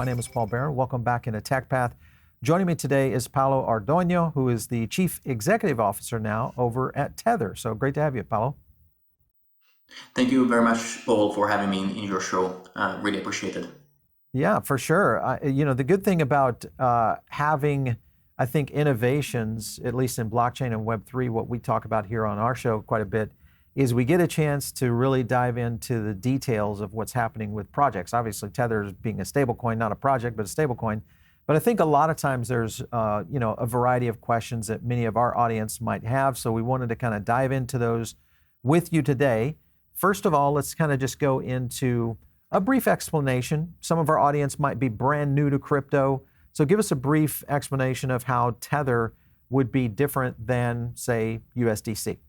My name is Paul Barron. Welcome back into TechPath. Joining me today is Paolo Ardoino, who is the Chief Executive Officer now over at Tether. So great to have you, Paolo. Thank you very much, Paul, for having me in your show. Really appreciate it. Yeah, for sure. The good thing about having, I think, innovations, at least in blockchain and Web3, what we talk about here on our show quite a bit, is we get a chance to really dive into the details of what's happening with projects. Obviously, Tether being a stablecoin, not a project, but a stablecoin. But I think a lot of times there's, a variety of questions that many of our audience might have. So we wanted to kind of dive into those with you today. First of all, let's kind of just go into a brief explanation. Some of our audience might be brand new to crypto. So give us a brief explanation of how Tether would be different than, say, USDC.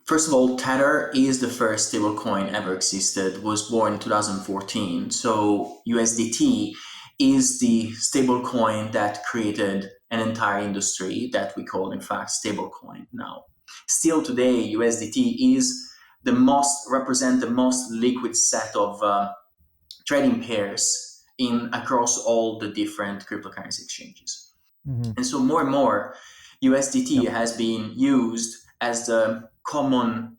First of all, Tether is the first stablecoin ever existed. It was born in 2014. So USDT is the stablecoin that created an entire industry that we call, in fact, stablecoin now. Still today, USDT is represent the most liquid set of trading pairs across all the different cryptocurrency exchanges. Mm-hmm. And so more and more, USDT has been used as the common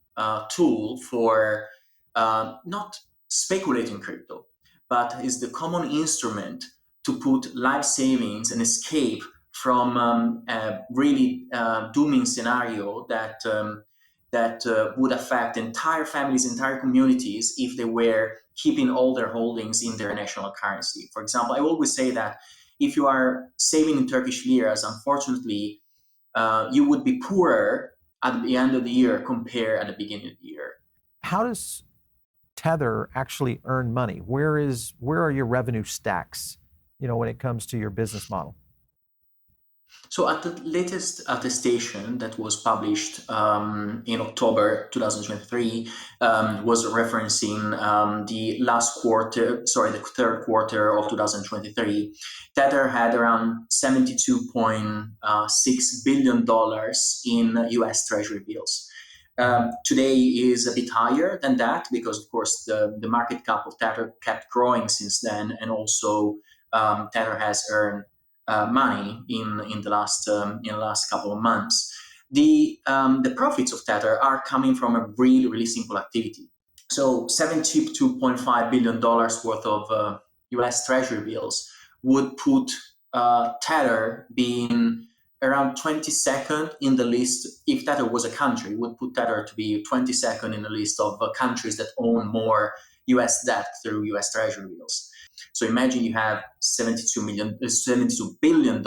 tool for not speculating crypto, but is the common instrument to put life savings and escape from a really dooming scenario that would affect entire families, entire communities if they were keeping all their holdings in their national currency. For example, I always say that if you are saving in Turkish liras, unfortunately, you would be poorer at the end of the year compared at the beginning of the year. How does Tether actually earn money? Where are your revenue stacks, when it comes to your business model? So at the latest attestation that was published in October 2023 was referencing the third quarter of 2023. Tether had around $72.6 billion in US Treasury bills. Today is a bit higher than that because, of course, the market cap of Tether kept growing since then, and also Tether has earned money in the last couple of months. The profits of Tether are coming from a really, really simple activity. So $72.5 billion worth of US Treasury bills would put Tether being around 22nd in the list. If Tether was a country, would put Tether to be 22nd in the list of countries that own more US debt through US Treasury bills. So imagine you have $72 billion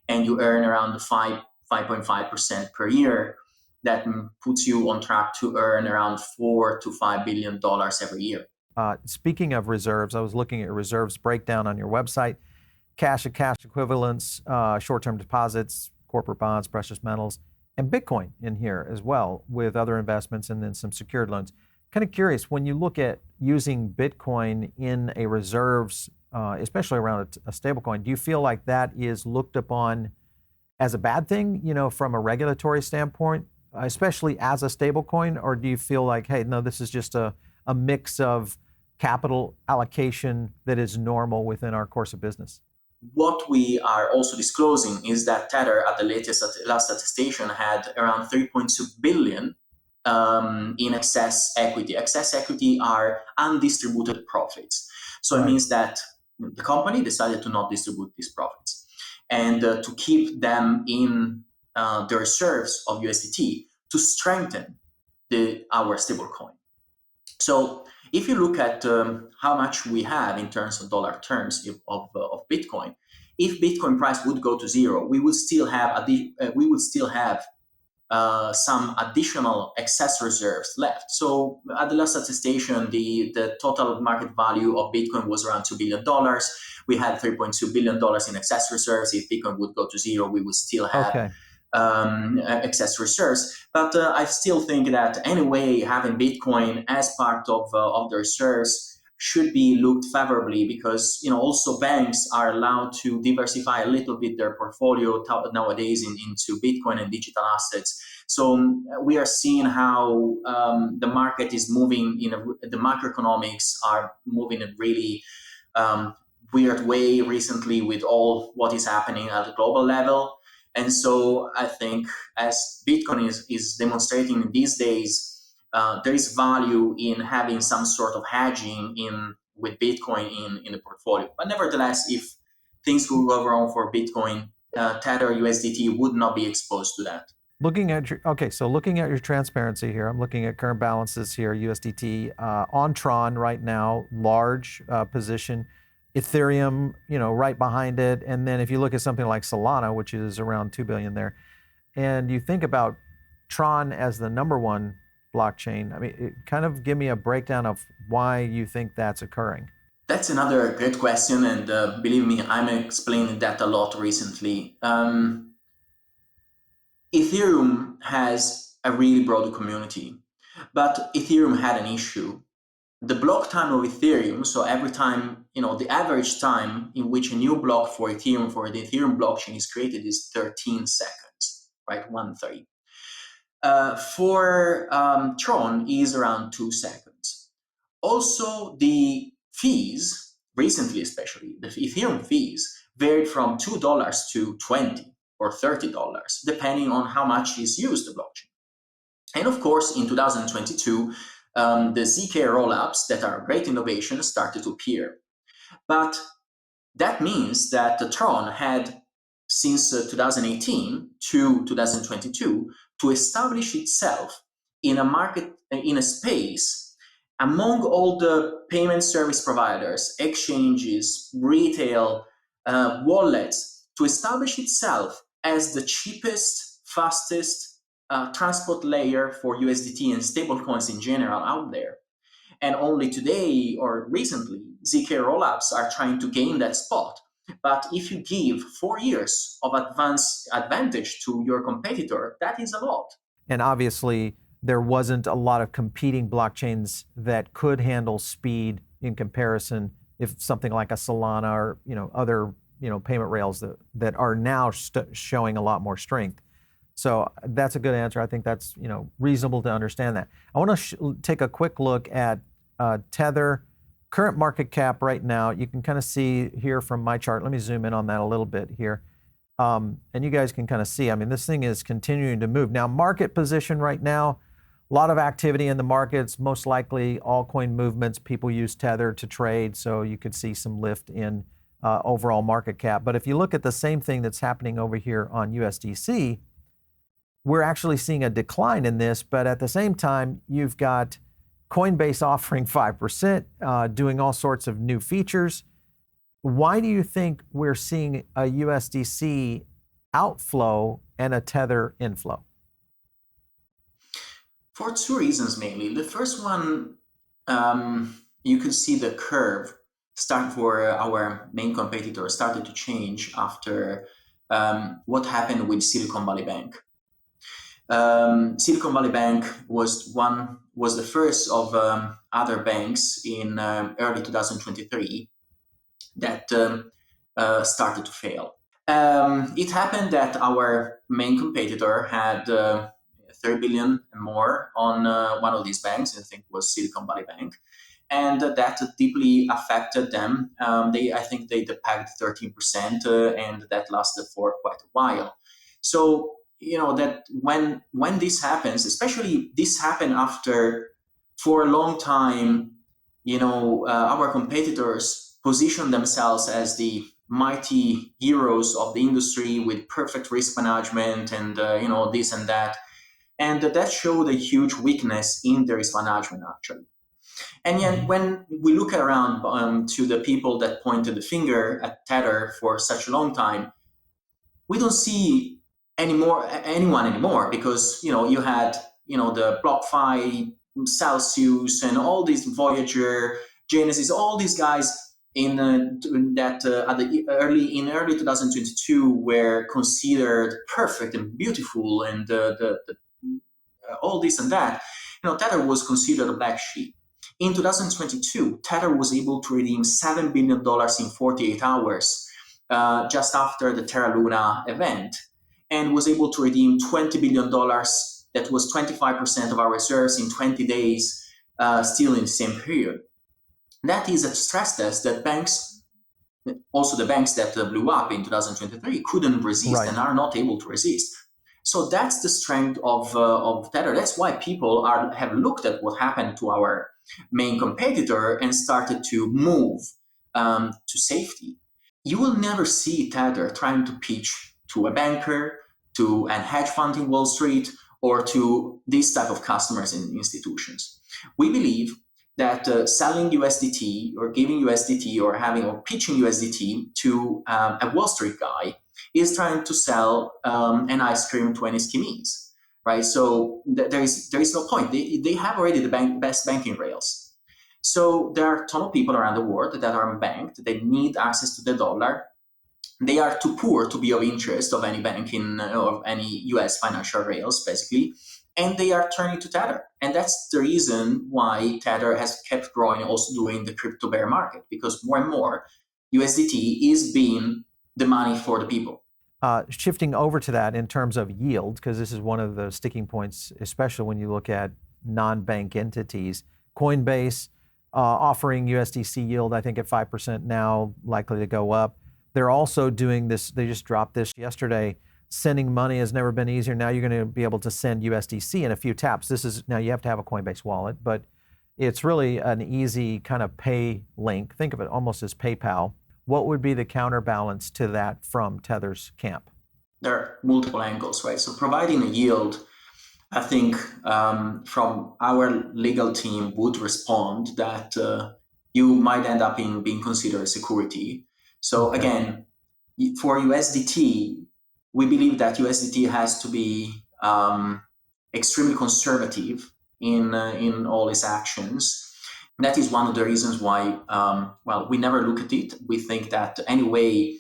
and you earn around 5.5% per year. That puts you on track to earn around $4 to $5 billion every year. Speaking of reserves, I was looking at your reserves breakdown on your website. Cash and cash equivalents, short-term deposits, corporate bonds, precious metals, and Bitcoin in here as well, with other investments and then some secured loans. Kind of curious, when you look at using Bitcoin in a reserves, especially around a stablecoin, do you feel like that is looked upon as a bad thing, from a regulatory standpoint, especially as a stablecoin? Or do you feel like, hey, no, this is just a mix of capital allocation that is normal within our course of business? What we are also disclosing is that Tether at the last attestation had around 3.2 billion in excess equity. Excess equity are undistributed profits. So it means that the company decided to not distribute these profits and to keep them in the reserves of USDT to strengthen our stablecoin. So if you look at how much we have in terms of dollar terms of Bitcoin, if Bitcoin price would go to zero, we would still have some additional excess reserves left. So at the last attestation, the total market value of Bitcoin was around $2 billion. We had $3.2 billion in excess reserves. If Bitcoin would go to zero, we would still have excess reserves. But I still think that anyway, having Bitcoin as part of the reserves should be looked favorably because also banks are allowed to diversify a little bit their portfolio nowadays into Bitcoin and digital assets. So we are seeing how the market is moving. The macroeconomics are moving in really weird way recently with all what is happening at the global level. And so I think as Bitcoin is demonstrating these days, there is value in having some sort of hedging with Bitcoin in the portfolio. But nevertheless, if things could go wrong for Bitcoin, Tether USDT would not be exposed to that. Looking at your transparency here, I'm looking at current balances here, USDT on Tron right now, large position, Ethereum, right behind it, and then if you look at something like Solana, which is around 2 billion there, and you think about Tron as the number one blockchain, I mean, kind of give me a breakdown of why you think that's occurring. That's another great question, and believe me, I'm explaining that a lot recently. Ethereum has a really broad community, but Ethereum had an issue. The block time of Ethereum, so every time, the average time in which a new block for the Ethereum blockchain is created is 13 seconds, right? 1/3. For Tron is around 2 seconds. Also, the fees, recently especially, the Ethereum fees varied from $2 to $20 or $30, depending on how much is used the blockchain. And of course, in 2022, the ZK rollups that are great innovations started to appear. But that means that the Tron had, since 2018 to 2022, to establish itself in a market, in a space among all the payment service providers, exchanges, retail, wallets, to establish itself as the cheapest, fastest transport layer for USDT and stablecoins in general out there. And only today or recently, ZK rollups are trying to gain that spot. But if you give 4 years of advantage to your competitor, that is a lot. And obviously, there wasn't a lot of competing blockchains that could handle speed in comparison if something like a Solana or other payment rails that are now showing a lot more strength. So that's a good answer. I think that's reasonable to understand that. I want to take a quick look at Tether current market cap right now. You can kind of see here from my chart. Let me zoom in on that a little bit here. And you guys can kind of see, I mean, this thing is continuing to move. Now, market position right now, a lot of activity in the markets, most likely altcoin movements. People use Tether to trade, so you could see some lift in overall market cap. But if you look at the same thing that's happening over here on USDC, we're actually seeing a decline in this, but at the same time, you've got Coinbase offering 5%, doing all sorts of new features. Why do you think we're seeing a USDC outflow and a Tether inflow? For 2 reasons mainly. The first one, you could see the curve start for our main competitor started to change after what happened with Silicon Valley Bank. Silicon Valley Bank was the first of other banks in early 2023 that started to fail. It happened that our main competitor had 30 billion and more on one of these banks, I think it was Silicon Valley Bank, and that deeply affected them. I think they pegged 13%, and that lasted for quite a while. So that when this happens, especially this happened after, for a long time, our competitors position themselves as the mighty heroes of the industry with perfect risk management and this and that, and that showed a huge weakness in the risk management actually. And yet, when we look around to the people that pointed the finger at Tether for such a long time, we don't see anyone anymore, because you had the BlockFi, Celsius, and all these Voyager, Genesis, all these guys in early 2022 were considered perfect and beautiful, and all this and that. Tether was considered a black sheep. In 2022, Tether was able to redeem $7 billion in 48 hours. Just after the Terra Luna event, and was able to redeem $20 billion, that was 25% of our reserves in 20 days, still in the same period. That is a stress test that banks also the banks that blew up in 2023 couldn't resist and are not able to resist. So that's the strength of Tether. That's why people have looked at what happened to our main competitor and started to move to safety. You will never see Tether trying to pitch to a banker, to a hedge fund in Wall Street, or to these type of customers in institutions. We believe that selling USDT or giving USDT or pitching USDT to a Wall Street guy is trying to sell an ice cream to any skimmies, right? So there is no point. They have already the best banking rails. So there are a ton of people around the world that are unbanked. They need access to the dollar. They are too poor to be of interest of any bank of any US financial rails, basically. And they are turning to Tether. And that's the reason why Tether has kept growing also during the crypto bear market, because more and more USDT is being the money for the people. Shifting over to that in terms of yield, because this is one of the sticking points, especially when you look at non-bank entities. Coinbase offering USDC yield, I think at 5% now, likely to go up. They're also doing this, they just dropped this yesterday. Sending money has never been easier. Now you're going to be able to send USDC in a few taps. Now you have to have a Coinbase wallet, but it's really an easy kind of pay link. Think of it almost as PayPal. What would be the counterbalance to that from Tether's camp? There are multiple angles, right? So providing a yield, I think from our legal team would respond that you might end up being considered security. So again, for USDT, we believe that USDT has to be extremely conservative in all its actions. That is one of the reasons why, we never look at it. We think that anyway,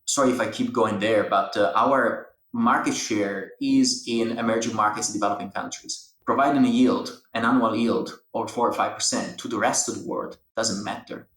sorry if I keep going there, but our market share is in emerging markets in developing countries. Providing a yield, an annual yield of 4 or 5% to the rest of the world doesn't matter.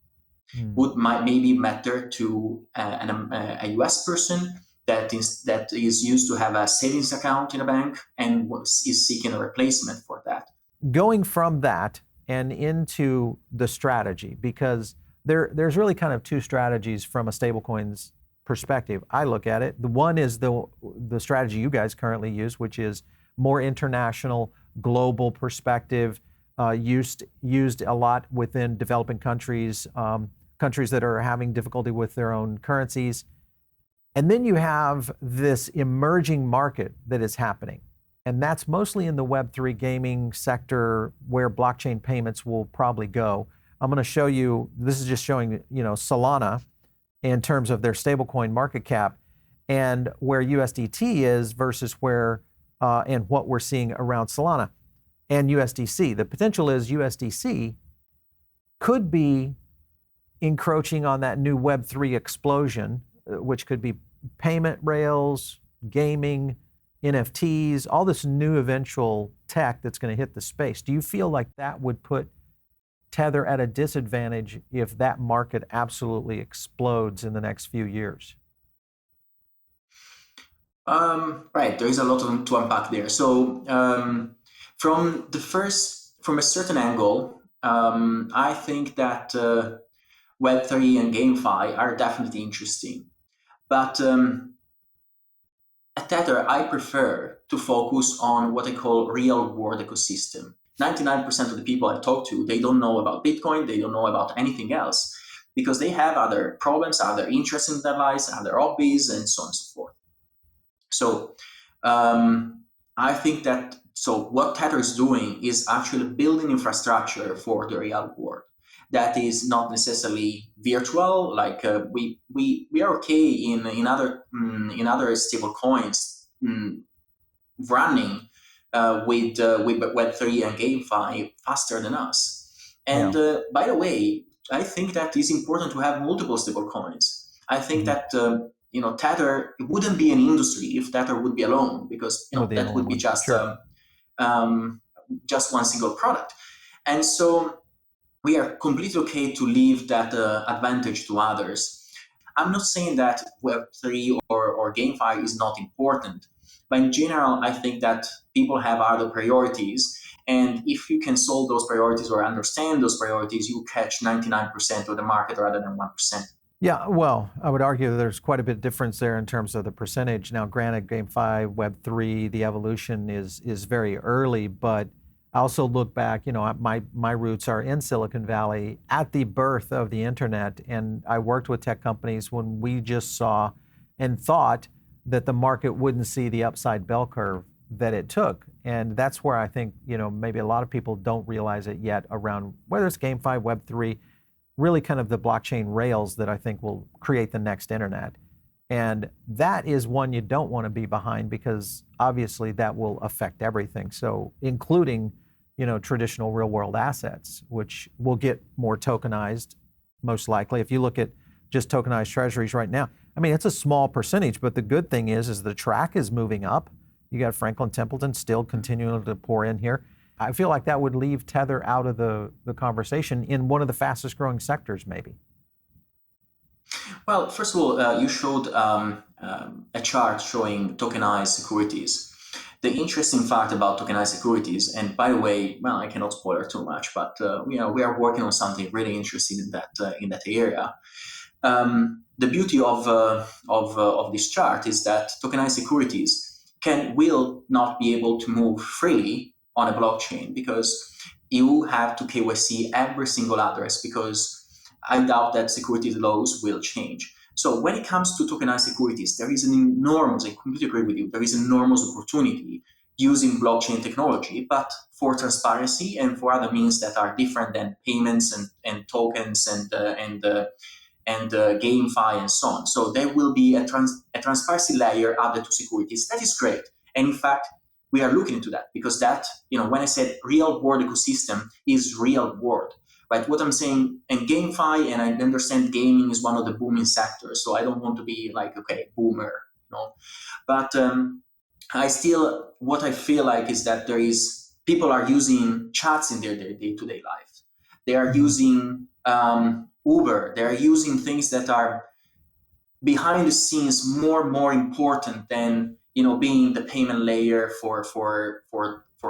Might maybe matter to a US person that is used to have a savings account in a bank and is seeking a replacement for that. Going from that and into the strategy, because there's really kind of two strategies from a stablecoin's perspective. I look at it. The one is the strategy you guys currently use, which is more international, global perspective, used a lot within developing countries, countries that are having difficulty with their own currencies. And then you have this emerging market that is happening. And that's mostly in the Web3 gaming sector where blockchain payments will probably go. I'm going to show you, this is just showing, Solana in terms of their stablecoin market cap and where USDT is versus where and what we're seeing around Solana and USDC. The potential is USDC could be encroaching on that new Web3 explosion, which could be payment rails, gaming, NFTs, all this new eventual tech that's going to hit the space. Do you feel like that would put Tether at a disadvantage if that market absolutely explodes in the next few years? Right, there is a lot to unpack there. So from a certain angle, I think that Web3 and GameFi are definitely interesting. But at Tether, I prefer to focus on what I call real world ecosystem. 99% of the people I talk to, they don't know about Bitcoin, they don't know about anything else, because they have other problems, other interests in their lives, other hobbies, and so on and so forth. So I think that what Tether is doing is actually building infrastructure for the real world. That is not necessarily virtual. Like we are okay in other stable coins running with Web3 and GameFi faster than us. And by the way, I think that it's important to have multiple stable coins. I think that Tether, it wouldn't be an industry if Tether would be alone, because that would be just one single product. And so we are completely okay to leave that advantage to others. I'm not saying that Web3 or GameFi is not important, but in general, I think that people have other priorities. And if you can solve those priorities or understand those priorities, you catch 99% of the market rather than 1%. Yeah, well, I would argue that there's quite a bit of difference there in terms of the percentage. Now, granted, GameFi, Web3, the evolution is very early, but I also look back, my roots are in Silicon Valley at the birth of the internet, and I worked with tech companies when we just saw and thought that the market wouldn't see the upside bell curve that it took. And that's where I think, maybe a lot of people don't realize it yet around whether it's GameFi, Web3, really kind of the blockchain rails that I think will create the next internet. And that is one you don't want to be behind because obviously that will affect everything. So including, traditional real world assets, which will get more tokenized, most likely. If you look at just tokenized treasuries right now, I mean, it's a small percentage, but the good thing is the track is moving up. You got Franklin Templeton still continuing to pour in here. I feel like that would leave Tether out of the conversation in one of the fastest growing sectors, maybe. Well, first of all, you showed a chart showing tokenized securities. The interesting fact about tokenized securities, and by the way, well, I cannot spoil too much, but we are working on something really interesting in that area. The beauty of this chart is that tokenized securities will not be able to move freely on a blockchain because you have to KYC every single address because I doubt that securities laws will change. So when it comes to tokenized securities, there is I completely agree with you, there is enormous opportunity using blockchain technology, but for transparency and for other means that are different than payments and tokens and GameFi and so on. So there will be a transparency layer added to securities. That is great. And in fact, we are looking into that because that, when I said real world ecosystem is real world, right? What I'm saying, and GameFi, and I understand gaming is one of the booming sectors. So I don't want to be like, okay, boomer, but what I feel like is that people are using chats in their day-to-day life. They are using Uber. They are using things that are behind the scenes more important than being the payment layer for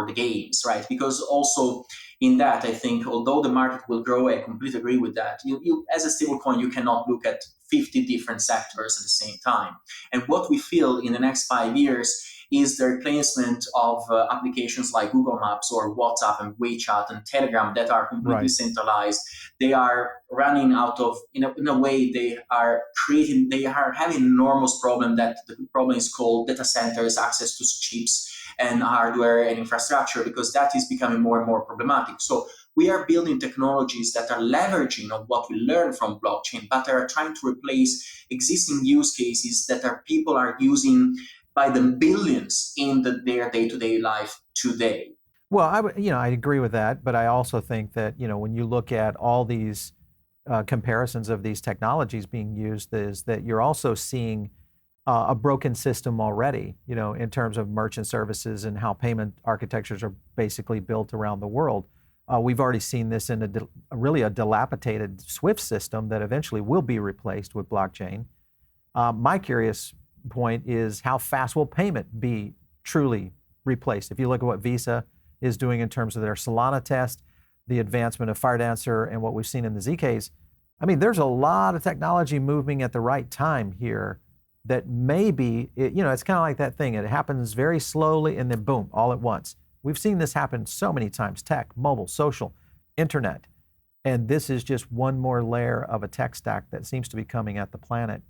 the games, right? Because also in that, I think although the market will grow, I completely agree with that. You as a stablecoin, you cannot look at 50 different sectors at the same time. And what we feel in the next 5 years is the replacement of applications like Google Maps or WhatsApp and WeChat and Telegram that are completely centralized. They are running out of, in a way, they are having an enormous problem. That the problem is called data centers, access to chips and hardware and infrastructure, because that is becoming more and more problematic. So we are building technologies that are leveraging on what we learn from blockchain, but are trying to replace existing use cases that people are using by the billions in their day-to-day life today. Well, I agree with that, but I also think that, when you look at all these comparisons of these technologies being used, is that you're also seeing a broken system already, in terms of merchant services and how payment architectures are basically built around the world. We've already seen this in a dilapidated SWIFT system that eventually will be replaced with blockchain. My curious point is how fast will payment be truly replaced? If you look at what Visa is doing in terms of their Solana test, the advancement of Firedancer, and what we've seen in the ZKs, I mean, there's a lot of technology moving at the right time here that maybe, it's kind of like that thing. It happens very slowly and then boom, all at once. We've seen this happen so many times: tech, mobile, social, internet. And this is just one more layer of a tech stack that seems to be coming at the planet.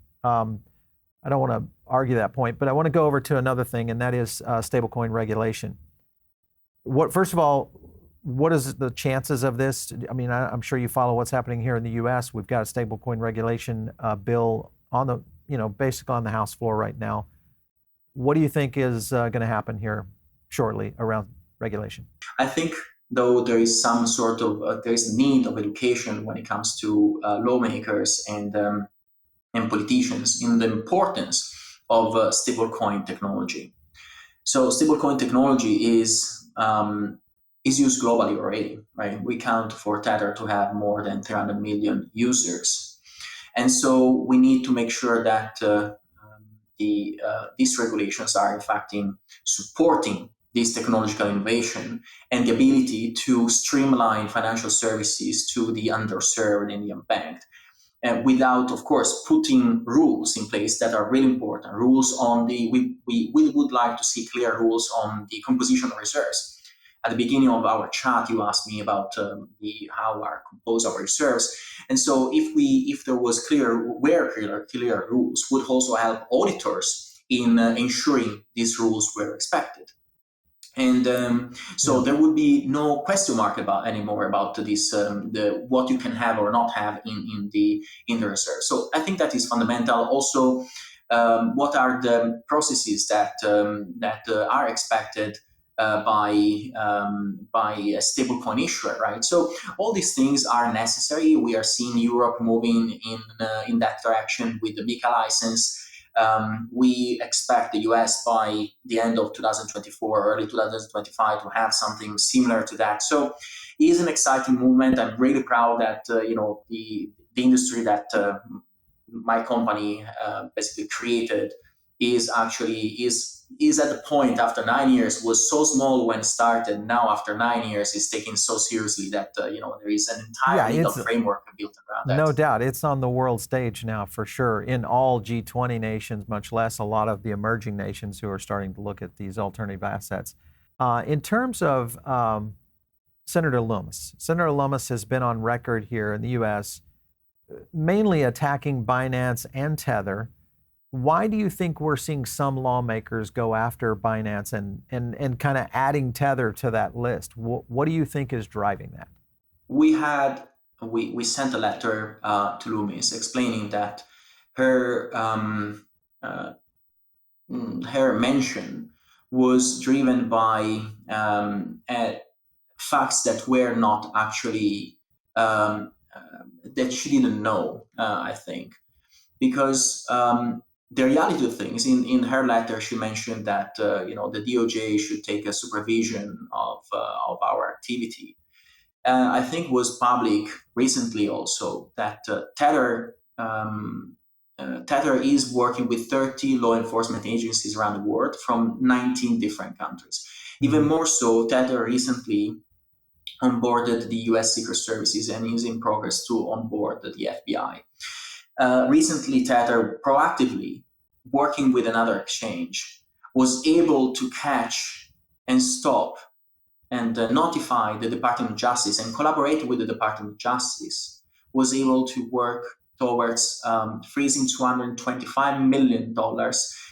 I don't want to argue that point, but I want to go over to another thing, and that is stablecoin regulation. First of all, what is the chances of this? I mean, I'm sure you follow what's happening here in the U.S. We've got a stablecoin regulation bill on the, basically on the House floor right now. What do you think is going to happen here shortly around regulation? I think, though, there is some sort of there is a need of education when it comes to lawmakers and politicians in the importance of stablecoin technology. So stablecoin technology is used globally already, right? We count for Tether to have more than 300 million users. And so we need to make sure that these regulations are in fact supporting this technological innovation and the ability to streamline financial services to the underserved and the unbanked. without, of course, putting rules in place that are really important. Rules on we would like to see clear rules on the composition of reserves. At the beginning of our chat, you asked me about how are composed our reserves, and so if there was clear rules, would also help auditors in ensuring these rules were respected. And there would be no question mark anymore about this, what you can have or not have in the reserve. So I think that is fundamental. Also, what are the processes that are expected by a stablecoin issuer, right? So all these things are necessary. We are seeing Europe moving in that direction with the MiCA license. We expect the US by the end of 2024, early 2025 to have something similar to that. So it is an exciting movement. I'm really proud that the industry that my company basically created is at the point after 9 years, was so small when it started. Now after 9 years is taken so seriously that there is an entire legal framework built around that. No doubt, it's on the world stage now for sure, in all G20 nations, much less a lot of the emerging nations who are starting to look at these alternative assets. In terms of Senator Lummis has been on record here in the U.S. mainly attacking Binance and Tether. Why do you think we're seeing some lawmakers go after Binance and kind of adding Tether to that list? What do you think is driving that? We sent a letter to Lummis explaining that her mention was driven by facts that were not actually that she didn't know. I think because. The reality of things, in her letter, she mentioned that the DOJ should take a supervision of our activity. I think was public recently also that Tether is working with 30 law enforcement agencies around the world from 19 different countries. Mm-hmm. Even more so, Tether recently onboarded the U.S. Secret Services and is in progress to onboard the FBI. Recently, Tether, proactively working with another exchange, was able to catch and stop and notify the Department of Justice and collaborate with the Department of Justice, was able to work towards freezing $225 million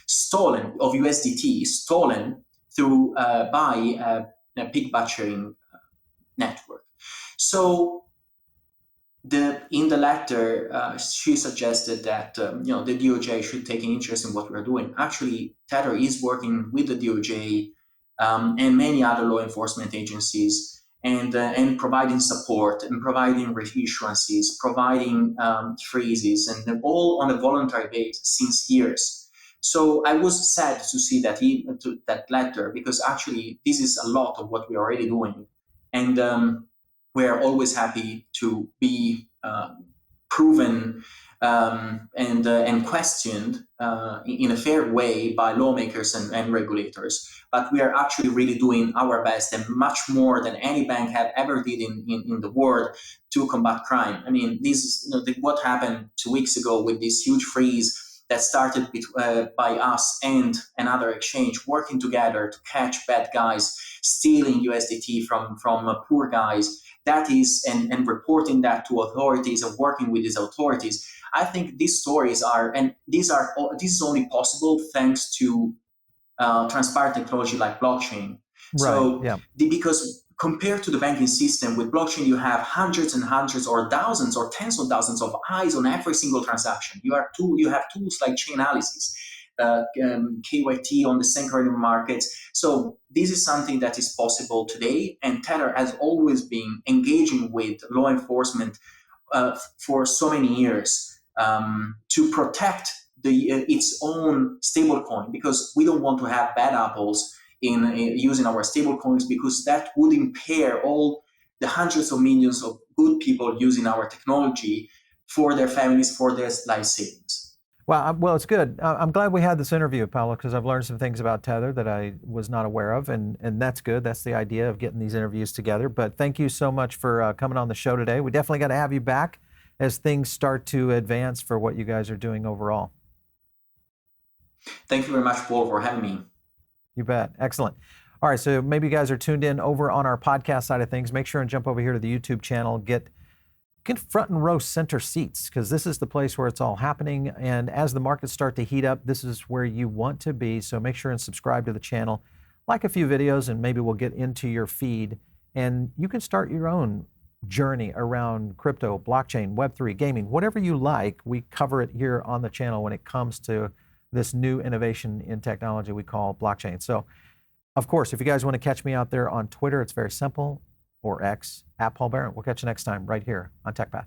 stolen of USDT, stolen through by a pig butchering network. So in the letter, she suggested that the DOJ should take an interest in what we're doing. Actually, Tether is working with the DOJ and many other law enforcement agencies, and providing support and providing reissuances, providing freezes, and all on a voluntary basis since years. So I was sad to see that letter, because actually this is a lot of what we're already doing, and we're always happy to be proven and questioned in a fair way by lawmakers and regulators. But we are actually really doing our best, and much more than any bank have ever did in the world, to combat crime. I mean, this is what happened 2 weeks ago with this huge freeze that started by us and another exchange working together to catch bad guys stealing USDT from poor guys. That is, and reporting that to authorities and working with these authorities. I think these stories this is only possible thanks to transparent technology like blockchain. Right, so yeah. Because compared to the banking system, with blockchain you have hundreds and hundreds or thousands or tens of thousands of eyes on every single transaction. You have tools like chain analysis, KYT on the secondary markets. So this is something that is possible today, and Tether has always been engaging with law enforcement for so many years to protect its own stablecoin, because we don't want to have bad apples in using our stablecoins, because that would impair all the hundreds of millions of good people using our technology for their families, for their life savings. Well, it's good. I'm glad we had this interview, Paolo, because I've learned some things about Tether that I was not aware of, and that's good. That's the idea of getting these interviews together. But thank you so much for coming on the show today. We definitely got to have you back as things start to advance for what you guys are doing overall. Thank you very much, Paul, for having me. You bet. Excellent. All right, so maybe you guys are tuned in over on our podcast side of things. Make sure and jump over here to the YouTube channel, get front and row center seats, because this is the place where it's all happening. And as the markets start to heat up, this is where you want to be. So make sure and subscribe to the channel, like a few videos, and maybe we'll get into your feed. And you can start your own journey around crypto, blockchain, Web3, gaming, whatever you like. We cover it here on the channel when it comes to this new innovation in technology we call blockchain. So, of course, if you guys want to catch me out there on Twitter, it's very simple, or X, @Paul Barron. We'll catch you next time right here on TechPath.